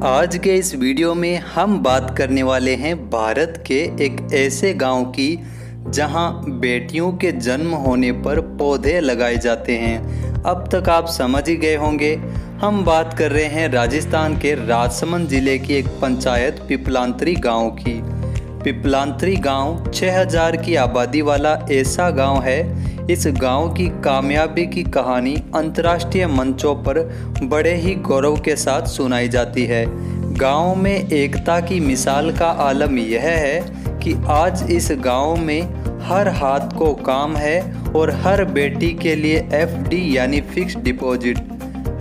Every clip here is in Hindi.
आज के इस वीडियो में हम बात करने वाले हैं भारत के एक ऐसे गांव की जहां बेटियों के जन्म होने पर पौधे लगाए जाते हैं। अब तक आप समझ ही गए होंगे, हम बात कर रहे हैं राजस्थान के राजसमंद जिले की एक पंचायत पिपलांतरी गांव की। पिपलांतरी गांव 6000 की आबादी वाला ऐसा गांव है। इस गांव की कामयाबी की कहानी अंतर्राष्ट्रीय मंचों पर बड़े ही गौरव के साथ सुनाई जाती है। गांव में एकता की मिसाल का आलम यह है कि आज इस गांव में हर हाथ को काम है और हर बेटी के लिए FD यानी फिक्स डिपॉजिट।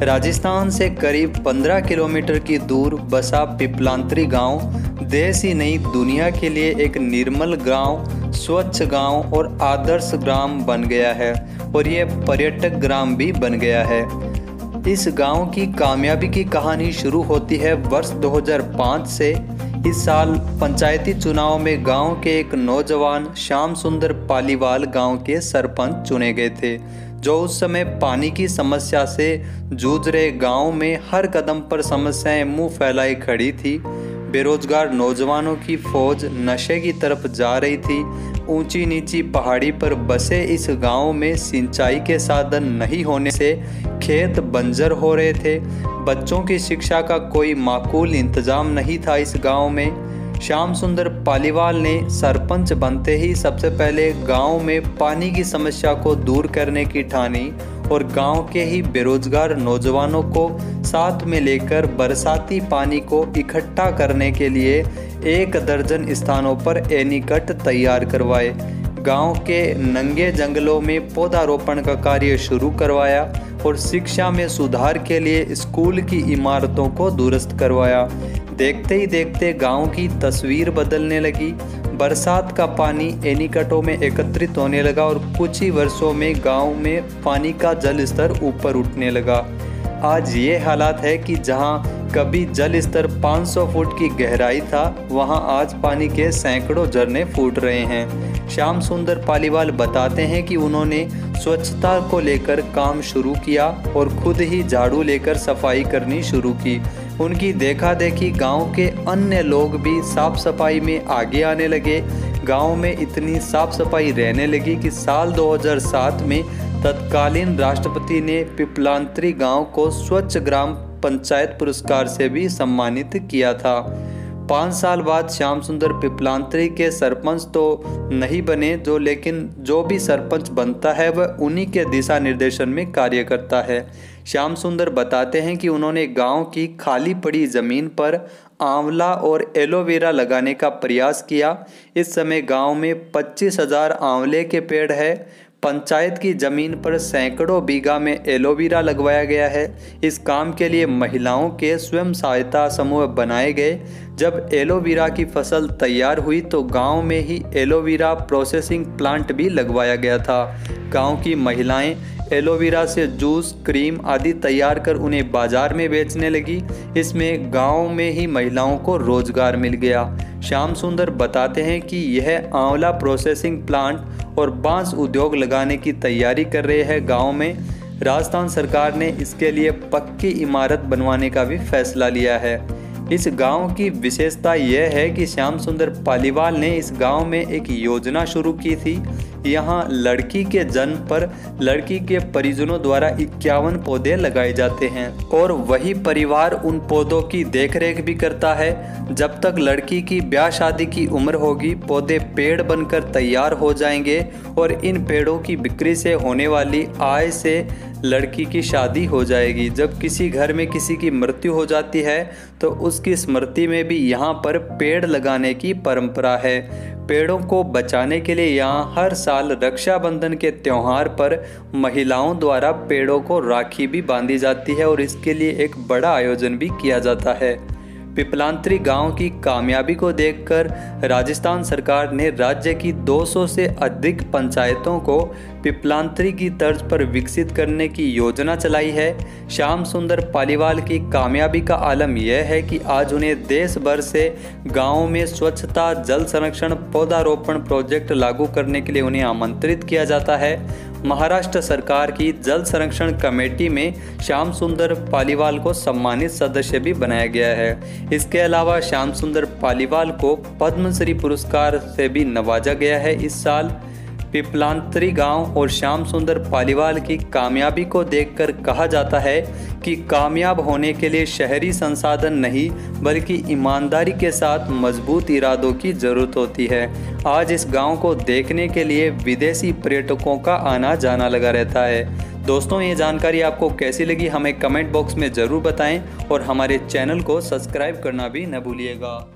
राजस्थान से करीब 15 किलोमीटर की दूर बसा पिपलांतरी गांव देश ही नहीं दुनिया के लिए एक निर्मल गांव, स्वच्छ गांव और आदर्श ग्राम बन गया है और ये पर्यटक ग्राम भी बन गया है। इस गांव की कामयाबी की कहानी शुरू होती है वर्ष 2005 से। इस साल पंचायती चुनाव में गांव के एक नौजवान श्याम सुंदर पालीवाल गांव के सरपंच चुने गए थे, जो उस समय पानी की समस्या से जूझ रहे गांव में हर कदम पर समस्याएं मुंह फैलाए खड़ी थी। बेरोजगार नौजवानों की फौज नशे की तरफ जा रही थी। ऊंची नीची पहाड़ी पर बसे इस गांव में सिंचाई के साधन नहीं होने से खेत बंजर हो रहे थे। बच्चों की शिक्षा का कोई माकूल इंतजाम नहीं था इस गांव में। श्याम सुंदर पालीवाल ने सरपंच बनते ही सबसे पहले गांव में पानी की समस्या को दूर करने की ठानी और गांव के ही बेरोजगार नौजवानों को साथ में लेकर बरसाती पानी को इकट्ठा करने के लिए 1 दर्जन स्थानों पर एनीकट तैयार करवाए। गांव के नंगे जंगलों में पौधारोपण का कार्य शुरू करवाया और शिक्षा में सुधार के लिए स्कूल की इमारतों को दुरुस्त करवाया। देखते ही देखते गांव की तस्वीर बदलने लगी। बरसात का पानी एनीकटों में एकत्रित होने लगा और कुछ ही वर्षों में गांव में पानी का जल स्तर ऊपर उठने लगा। आज ये हालात है कि जहां कभी जल स्तर 500 फुट की गहराई था, वहां आज पानी के सैकड़ों झरने फूट रहे हैं। श्याम सुंदर पालीवाल बताते हैं कि उन्होंने स्वच्छता को लेकर काम शुरू किया और खुद ही झाड़ू लेकर सफाई करनी शुरू की। उनकी देखा देखी गांव के अन्य लोग भी साफ सफाई में आगे आने लगे। गांव में इतनी साफ सफाई रहने लगी कि साल 2007 में तत्कालीन राष्ट्रपति ने पिपलांतरी गांव को स्वच्छ ग्राम पंचायत पुरस्कार से भी सम्मानित किया था। 5 साल बाद श्याम सुंदर पिपलांतरी के सरपंच तो नहीं बने, लेकिन जो भी सरपंच बनता है वह उन्हीं के दिशा निर्देशन में कार्य करता है। श्याम सुंदर बताते हैं कि उन्होंने गांव की खाली पड़ी जमीन पर आंवला और एलोवेरा लगाने का प्रयास किया। इस समय गांव में 25,000 आंवले के पेड़ है। पंचायत की जमीन पर सैकड़ों बीघा में एलोवेरा लगवाया गया है। इस काम के लिए महिलाओं के स्वयं सहायता समूह बनाए गए। जब एलोवेरा की फसल तैयार हुई तो गांव में ही एलोवेरा प्रोसेसिंग प्लांट भी लगवाया गया था। गांव की महिलाएं एलोवेरा से जूस, क्रीम आदि तैयार कर उन्हें बाजार में बेचने लगी। इसमें गांव में ही महिलाओं को रोजगार मिल गया। श्याम सुंदर बताते हैं कि यह आंवला प्रोसेसिंग प्लांट और बांस उद्योग लगाने की तैयारी कर रहे हैं। गांव में राजस्थान सरकार ने इसके लिए पक्की इमारत बनवाने का भी फैसला लिया है। इस गांव की विशेषता यह है कि श्याम सुंदर पालीवाल ने इस गांव में एक योजना शुरू की थी। यहाँ लड़की के जन्म पर लड़की के परिजनों द्वारा 51 पौधे लगाए जाते हैं और वही परिवार उन पौधों की देखरेख भी करता है। जब तक लड़की की ब्याह शादी की उम्र होगी, पौधे पेड़ बनकर तैयार हो जाएंगे और इन पेड़ों की बिक्री से होने वाली आय से लड़की की शादी हो जाएगी। जब किसी घर में किसी की मृत्यु हो जाती है तो उसकी स्मृति में भी यहाँ पर पेड़ लगाने की परंपरा है। पेड़ों को बचाने के लिए यहाँ हर साल रक्षाबंधन के त्योहार पर महिलाओं द्वारा पेड़ों को राखी भी बांधी जाती है और इसके लिए एक बड़ा आयोजन भी किया जाता है। पिपलांतरी गांव की कामयाबी को देखकर राजस्थान सरकार ने राज्य की 200 से अधिक पंचायतों को पिपलांतरी की तर्ज पर विकसित करने की योजना चलाई है। श्याम सुंदर पालीवाल की कामयाबी का आलम यह है कि आज उन्हें देश भर से गाँव में स्वच्छता, जल संरक्षण, पौधारोपण प्रोजेक्ट लागू करने के लिए उन्हें आमंत्रित किया जाता है। महाराष्ट्र सरकार की जल संरक्षण कमेटी में श्याम सुंदर पालीवाल को सम्मानित सदस्य भी बनाया गया है। इसके अलावा श्याम सुंदर पालीवाल को पद्मश्री पुरस्कार से भी नवाजा गया है। इस साल पिपलांतरी गांव और श्याम सुंदर पालीवाल की कामयाबी को देखकर कहा जाता है कि कामयाब होने के लिए शहरी संसाधन नहीं बल्कि ईमानदारी के साथ मजबूत इरादों की ज़रूरत होती है। आज इस गांव को देखने के लिए विदेशी पर्यटकों का आना जाना लगा रहता है। दोस्तों, ये जानकारी आपको कैसी लगी हमें कमेंट बॉक्स में ज़रूर बताएं और हमारे चैनल को सब्सक्राइब करना भी न भूलिएगा।